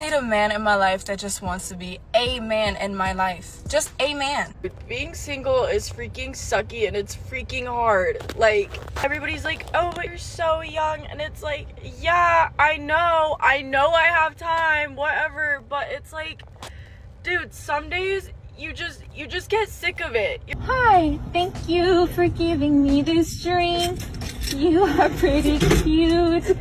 I need a man in my life that just wants to be a man in my life. Just a man. Being single is freaking sucky and it's freaking hard. Like, everybody's like, oh, but you're so young. And it's like, yeah, I know I have time, whatever. But it's like, dude, some days you just get sick of it. Hi, thank you for giving me this drink. You are pretty cute.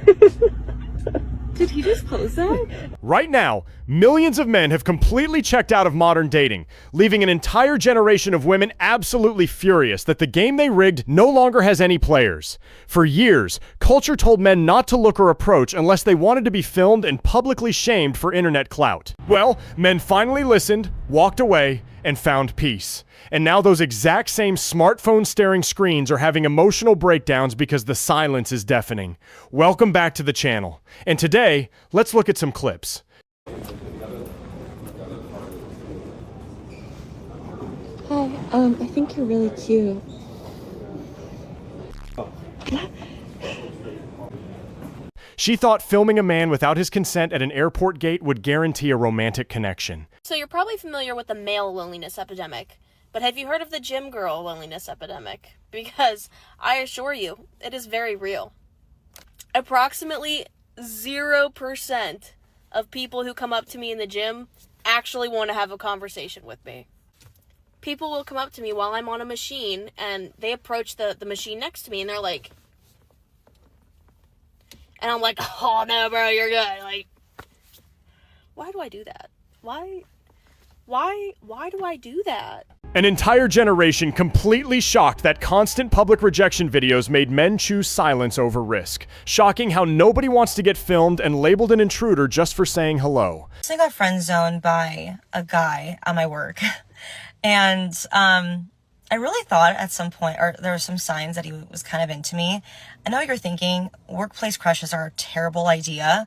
Did he just close that? Right now, millions of men have completely checked out of modern dating, leaving an entire generation of women absolutely furious that the game they rigged no longer has any players. For years, culture told men not to look or approach unless they wanted to be filmed and publicly shamed for internet clout. Well, men finally listened, walked away, and found peace. And now those exact same smartphone-staring screens are having emotional breakdowns because the silence is deafening. Welcome back to the channel. And today, let's look at some clips. Hi, I think you're really cute. She thought filming a man without his consent at an airport gate would guarantee a romantic connection. So you're probably familiar with the male loneliness epidemic, but have you heard of the gym girl loneliness epidemic? Because I assure you, it is very real. Approximately 0% of people who come up to me in the gym actually want to have a conversation with me. People will come up to me while I'm on a machine, and they approach the machine next to me, and they're like, and I'm like, oh no, bro, you're good. Like, why do I do that? Why do I do that? An entire generation completely shocked that constant public rejection videos made men choose silence over risk. Shocking how nobody wants to get filmed and labeled an intruder just for saying hello. I got friend zoned by a guy at my work. And I really thought at some point, or there were some signs that he was kind of into me. I know you're thinking workplace crushes are a terrible idea.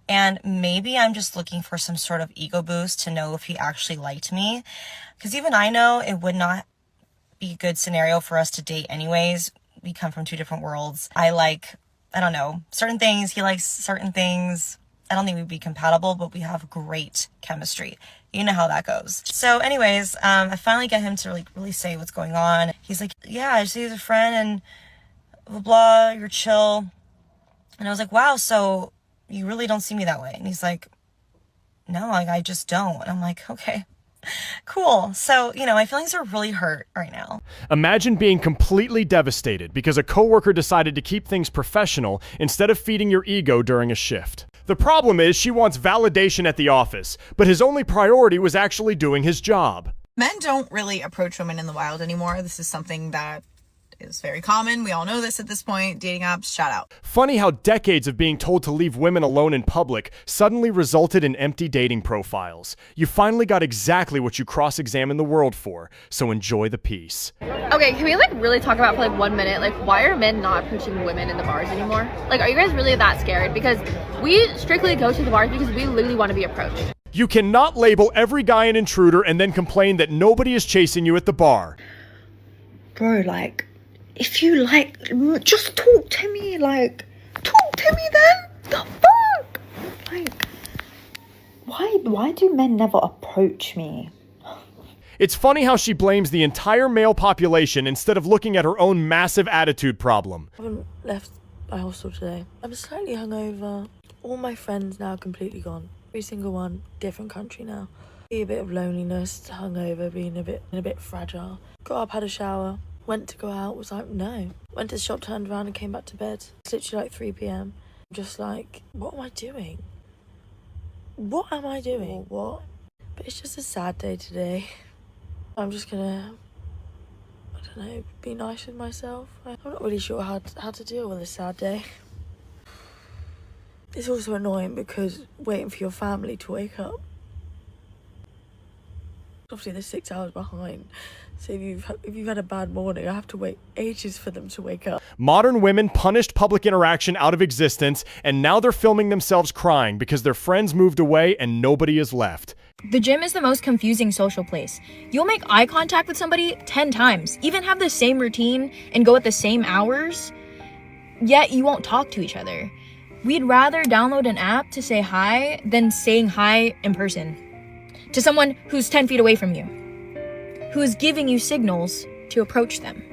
And maybe I'm just looking for some sort of ego boost to know if he actually liked me. Because even I know it would not be a good scenario for us to date anyways. We come from two different worlds. I don't know, certain things. He likes certain things. I don't think we'd be compatible, but we have great chemistry. You know how that goes. So anyways, I finally get him to really say what's going on. He's like, yeah, I just see you as a friend and blah, blah, you're chill. And I was like, wow, so you really don't see me that way? And he's like, no, I just don't. And I'm like, okay, cool. So, my feelings are really hurt right now. Imagine being completely devastated because a coworker decided to keep things professional instead of feeding your ego during a shift. The problem is she wants validation at the office, but his only priority was actually doing his job. Men don't really approach women in the wild anymore. This is something that is very common. We all know this at this point. Dating apps, shout out. Funny how decades of being told to leave women alone in public suddenly resulted in empty dating profiles. You finally got exactly what you cross-examined the world for, so enjoy the peace. Okay, can we really talk about for 1 minute, why are men not approaching women in the bars anymore? Are you guys really that scared? Because we strictly go to the bars because we literally want to be approached. You cannot label every guy an intruder and then complain that nobody is chasing you at the bar. Bro, if you just talk to me, talk to me then. The fuck? Why do men never approach me? It's funny how she blames the entire male population instead of looking at her own massive attitude problem. I haven't left my hostel today. I'm slightly hungover. All my friends now completely gone. Every single one, different country now. Be a bit of loneliness, hungover, being a bit fragile. Got up, had a shower. Went to go out, was like, no. Went to the shop, turned around and came back to bed. It's literally 3 p.m. Just what am I doing? What am I doing? What? But it's just a sad day today. I'm just gonna, I don't know, be nice with myself. I'm not really sure how to deal with a sad day. It's also annoying because waiting for your family to wake up. Obviously they're 6 hours behind, so if you've had a bad morning, I have to wait ages for them to wake up. Modern women punished public interaction out of existence, and now they're filming themselves crying because their friends moved away and nobody is left. The gym is the most confusing social place. You'll make eye contact with somebody 10 times, even have the same routine and go at the same hours, yet you won't talk to each other. We'd rather download an app to say hi than saying hi in person to someone who's 10 feet away from you, who is giving you signals to approach them.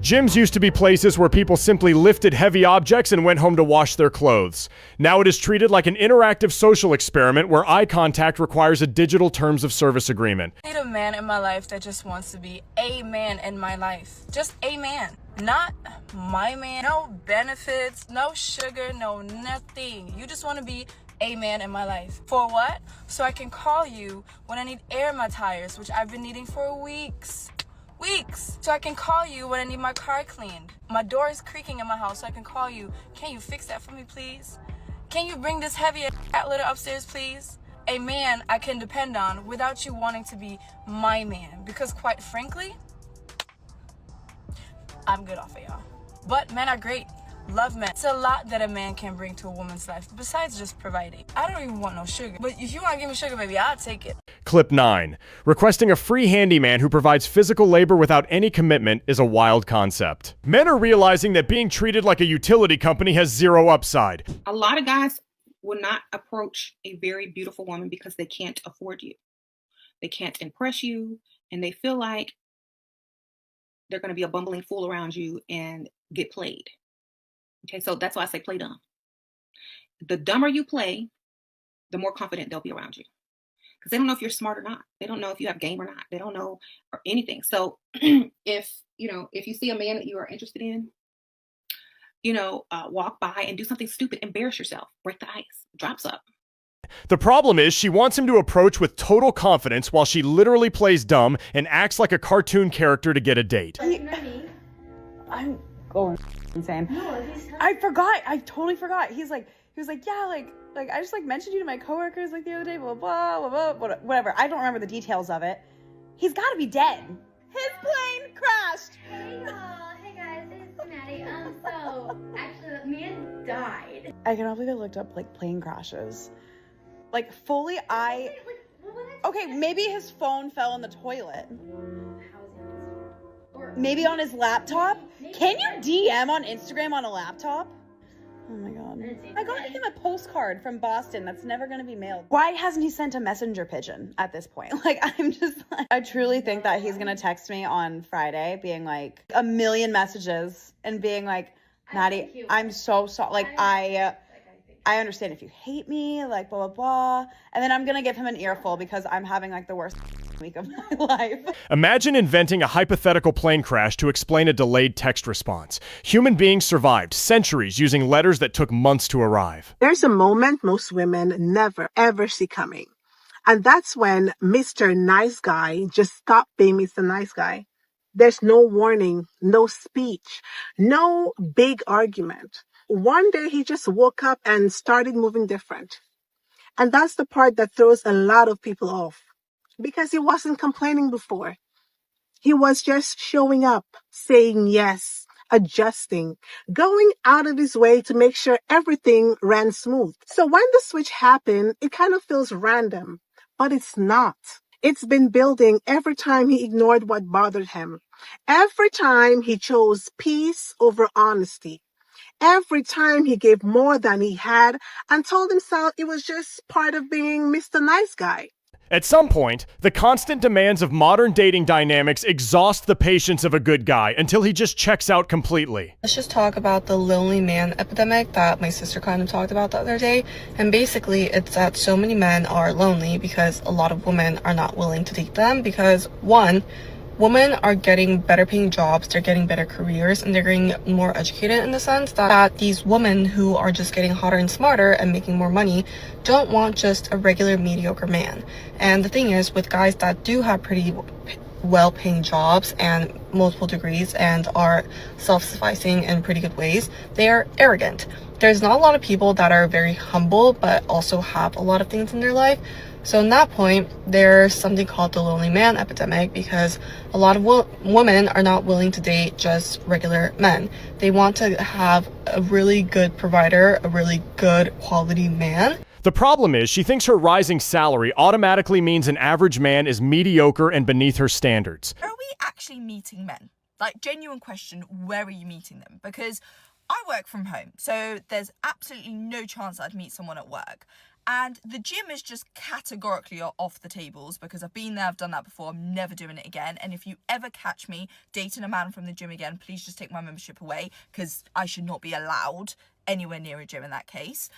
Gyms used to be places where people simply lifted heavy objects and went home to wash their clothes. Now it is treated like an interactive social experiment where eye contact requires a digital terms of service agreement. I need a man in my life that just wants to be a man in my life. Just a man. Not my man. No benefits, no sugar, no nothing. You just want to be a man in my life. For what? So I can call you when I need air in my tires, which I've been needing for weeks. So I can call you when I need my car cleaned. My door is creaking in my house, so I can call you. Can you fix that for me, please? Can you bring this heavy cat litter upstairs, please? A man I can depend on without you wanting to be my man. Because quite frankly, I'm good off of y'all. But men are great. Love men. It's a lot that a man can bring to a woman's life besides just providing. I don't even want no sugar. But if you want to give me sugar, baby, I'll take it. Clip 9. Requesting a free handyman who provides physical labor without any commitment is a wild concept. Men are realizing that being treated like a utility company has zero upside. A lot of guys will not approach a very beautiful woman because they can't afford you. They can't impress you, and they feel like they're going to be a bumbling fool around you and get played. Okay, so that's why I say play dumb. The dumber you play, the more confident they'll be around you. Because they don't know if you're smart or not. They don't know if you have game or not. They don't know or anything. So if you see a man that you are interested in, walk by and do something stupid, embarrass yourself, break the ice, drops up. The problem is she wants him to approach with total confidence while she literally plays dumb and acts like a cartoon character to get a date. I'm going insane. I forgot. I totally forgot. He was like, yeah, like I just mentioned you to my coworkers the other day, blah, blah, blah, blah, whatever. I don't remember the details of it. He's got to be dead. His plane crashed. Hey y'all. Hey guys, it's Maddie. So actually the man died. I cannot believe I looked up plane crashes. Fully, okay, maybe his phone fell in the toilet. Maybe on his laptop? Can you DM on Instagram on a laptop? Oh my god. I got him a postcard from Boston that's never gonna be mailed. Why hasn't he sent a messenger pigeon at this point? I truly think that he's gonna text me on Friday being a million messages and being like, Maddie, I'm so sorry. I understand if you hate me, blah, blah, blah. And then I'm gonna give him an earful because I'm having the worst week of my life. Imagine inventing a hypothetical plane crash to explain a delayed text response. Human beings survived centuries using letters that took months to arrive. There's a moment most women never, ever see coming. And that's when Mr. Nice Guy just stopped being Mr. Nice Guy. There's no warning, no speech, no big argument. One day he just woke up and started moving different. And that's the part that throws a lot of people off. Because he wasn't complaining before. He was just showing up, saying yes, adjusting, going out of his way to make sure everything ran smooth. So when the switch happened, it kind of feels random, but it's not. It's been building every time he ignored what bothered him. Every time he chose peace over honesty. Every time he gave more than he had and told himself it was just part of being Mr. Nice Guy. At some point, the constant demands of modern dating dynamics exhaust the patience of a good guy until he just checks out completely. Let's just talk about the lonely man epidemic that my sister kind of talked about the other day. And basically, it's that so many men are lonely because a lot of women are not willing to date them because, one, women are getting better paying jobs, they're getting better careers, and they're getting more educated in the sense that these women who are just getting hotter and smarter and making more money don't want just a regular mediocre man. And the thing is, with guys that do have pretty well-paying jobs and multiple degrees and are self-sufficing in pretty good ways, they are arrogant. There's not a lot of people that are very humble but also have a lot of things in their life. So in that point, there's something called the lonely man epidemic because a lot of women are not willing to date just regular men. They want to have a really good provider, a really good quality man. The problem is she thinks her rising salary automatically means an average man is mediocre and beneath her standards. Are we actually meeting men? Genuine question, where are you meeting them? Because I work from home, so there's absolutely no chance I'd meet someone at work. And the gym is just categorically off the tables because I've been there, I've done that before, I'm never doing it again. And if you ever catch me dating a man from the gym again, please just take my membership away because I should not be allowed anywhere near a gym in that case.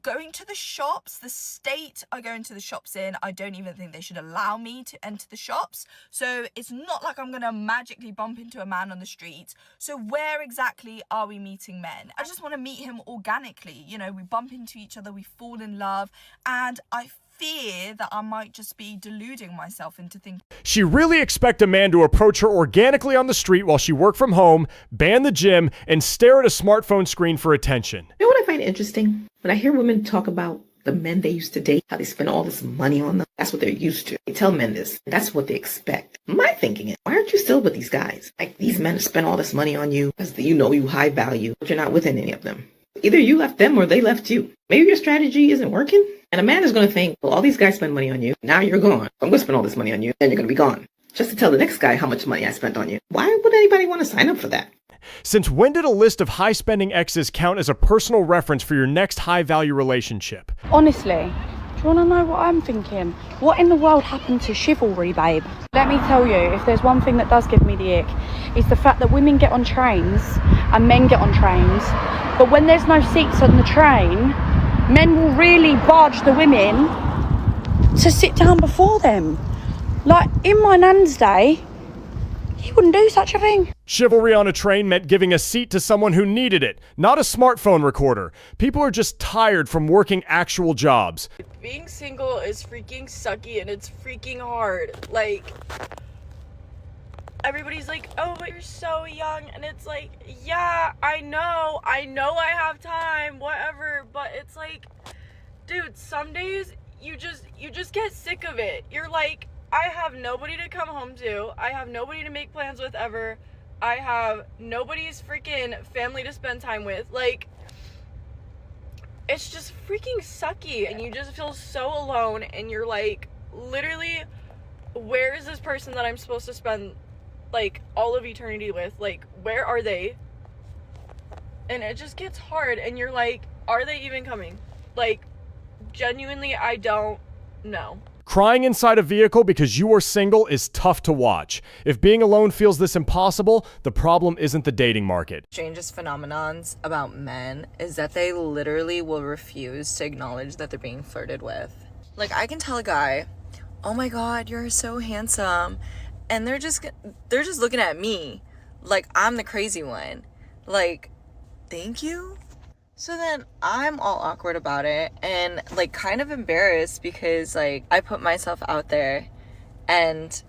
Going to the shops, the state I go into the shops in, I don't even think they should allow me to enter the shops. So it's not like I'm gonna magically bump into a man on the street. So where exactly are we meeting men? I just want to meet him organically. You know, we bump into each other, we fall in love, and I fear that I might just be deluding myself into thinking. She really expect a man to approach her organically on the street while she worked from home, ban the gym, and stare at a smartphone screen for attention. You know what I find interesting? When I hear women talk about the men they used to date, how they spend all this money on them, that's what they're used to. They tell men this, that's what they expect. My thinking is, why aren't you still with these guys? Like, these men spend all this money on you because you know you high value, but you're not with any of them. Either you left them or they left you. Maybe your strategy isn't working. And a man is going to think, well, all these guys spend money on you. Now you're gone. I'm going to spend all this money on you. Then you're going to be gone. Just to tell the next guy how much money I spent on you. Why would anybody want to sign up for that? Since when did a list of high-spending exes count as a personal reference for your next high-value relationship? Honestly, do you want to know what I'm thinking? What in the world happened to chivalry, babe? Let me tell you, if there's one thing that does give me the ick, it's the fact that women get on trains and men get on trains, but when there's no seats on the train, men will really barge the women to sit down before them. Like, in my nan's day, you wouldn't do such a thing. Chivalry on a train meant giving a seat to someone who needed it, not a smartphone recorder. People are just tired from working actual jobs. Being single is freaking sucky and it's freaking hard. Like, everybody's like, oh, but you're so young. And it's like, yeah, I know I have time, whatever. But it's like, dude, some days you just get sick of it. You're like, I have nobody to come home to. I have nobody to make plans with ever. I have nobody's freaking family to spend time with. Like, it's just freaking sucky. And you just feel so alone. And you're like, literally, where is this person that I'm supposed to spend, like, all of eternity with? Like, where are they? And it just gets hard. And you're like, are they even coming? Like, genuinely, I don't know. Crying inside a vehicle because you are single is tough to watch. If being alone feels this impossible, the problem isn't the dating market. Strangest phenomenons about men is that they literally will refuse to acknowledge that they're being flirted with. Like, I can tell a guy, oh my god, you're so handsome, and they're just looking at me like I'm the crazy one. Like, thank you? So then I'm all awkward about it and, like, kind of embarrassed because, like, I put myself out there and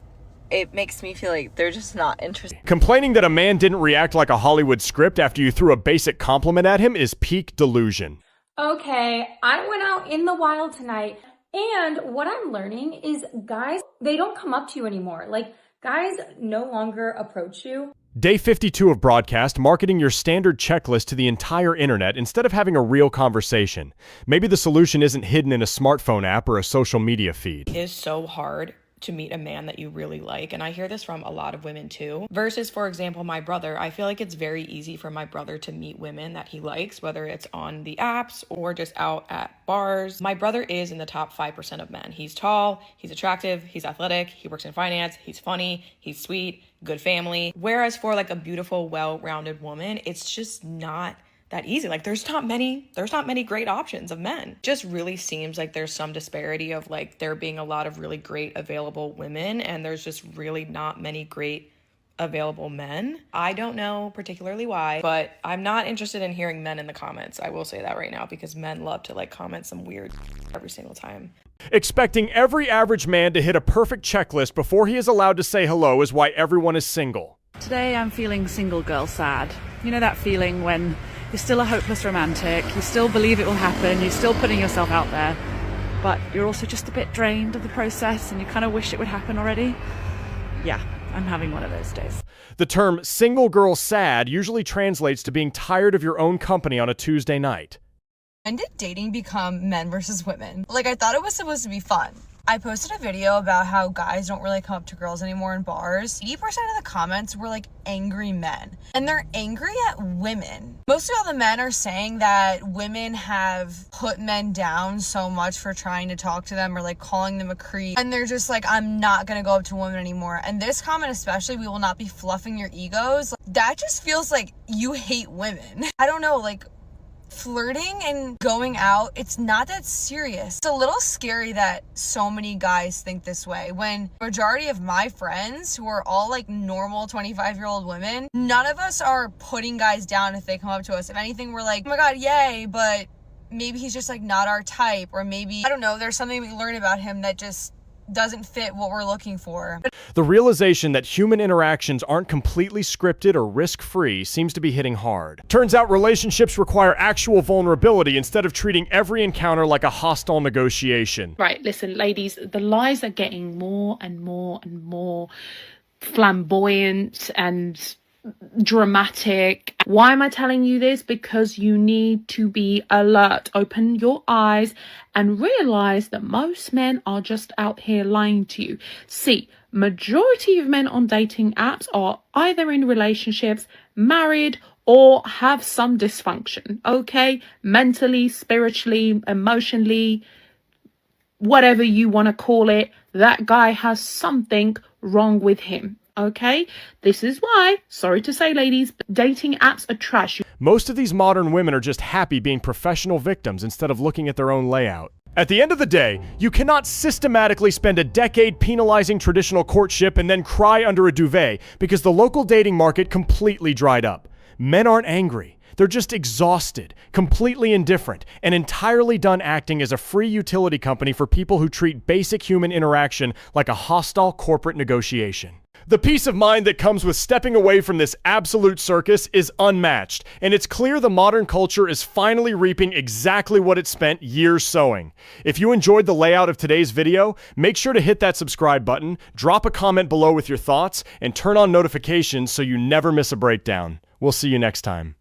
it makes me feel like they're just not interested. Complaining that a man didn't react like a Hollywood script after you threw a basic compliment at him is peak delusion. Okay, I went out in the wild tonight, and what I'm learning is guys, they don't come up to you anymore. Like, guys no longer approach you. Day 52 of broadcast, marketing your standard checklist to the entire internet instead of having a real conversation. Maybe the solution isn't hidden in a smartphone app or a social media feed. It is so hard to meet a man that you really like, and I hear this from a lot of women too. Versus, for example, my brother. I feel like it's very easy for my brother to meet women that he likes, whether it's on the apps or just out at bars. My brother is in the top 5% of men. He's tall, he's attractive, he's athletic, he works in finance, he's funny, he's sweet, good family. Whereas for like a beautiful, well-rounded woman, it's just not that easy. Like, there's not many great options of men. Just really seems like there's some disparity of, like, there being a lot of really great available women and there's just really not many great available men. I don't know particularly why, but I'm not interested in hearing men in the comments. I will say that right now, because men love to, like, comment some weird every single time. Expecting every average man to hit a perfect checklist before he is allowed to say hello is why everyone is single. Today I'm feeling single girl sad. You know that feeling when you're still a hopeless romantic, you still believe it will happen, you're still putting yourself out there, but you're also just a bit drained of the process and you kind of wish it would happen already? Yeah, I'm having one of those days. The term single girl sad usually translates to being tired of your own company on a Tuesday night. When did dating become men versus women? Like, I thought it was supposed to be fun. I posted a video about how guys don't really come up to girls anymore in bars. 80% of the comments were like angry men. And they're angry at women. Most of all the men are saying that women have put men down so much for trying to talk to them or like calling them a creep. And they're just like, I'm not gonna go up to women anymore. And this comment especially, we will not be fluffing your egos. Like, that just feels like you hate women. I don't know, like, flirting and going out, it's not that serious. It's a little scary that so many guys think this way when majority of my friends who are all like normal 25-year-old women, none of us are putting guys down if they come up to us. If anything, we're like, oh my god, yay, but maybe he's just like not our type, or maybe, I don't know, there's something we learn about him that just doesn't fit what we're looking for. The realization that human interactions aren't completely scripted or risk-free seems to be hitting hard. Turns out relationships require actual vulnerability instead of treating every encounter like a hostile negotiation. Right, listen, ladies, the lies are getting more and more and more flamboyant and dramatic. Why am I telling you this? Because you need to be alert. Open your eyes and realize that most men are just out here lying to you. See, majority of men on dating apps are either in relationships, married, or have some dysfunction, okay? Mentally, spiritually, emotionally, whatever you want to call it, that guy has something wrong with him. Okay, this is why, sorry to say ladies, but dating apps are trash. Most of these modern women are just happy being professional victims instead of looking at their own layout. At the end of the day, you cannot systematically spend a decade penalizing traditional courtship and then cry under a duvet because the local dating market completely dried up. Men aren't angry. They're just exhausted, completely indifferent, and entirely done acting as a free utility company for people who treat basic human interaction like a hostile corporate negotiation. The peace of mind that comes with stepping away from this absolute circus is unmatched, and it's clear the modern culture is finally reaping exactly what it spent years sowing. If you enjoyed the layout of today's video, make sure to hit that subscribe button, drop a comment below with your thoughts, and turn on notifications so you never miss a breakdown. We'll see you next time.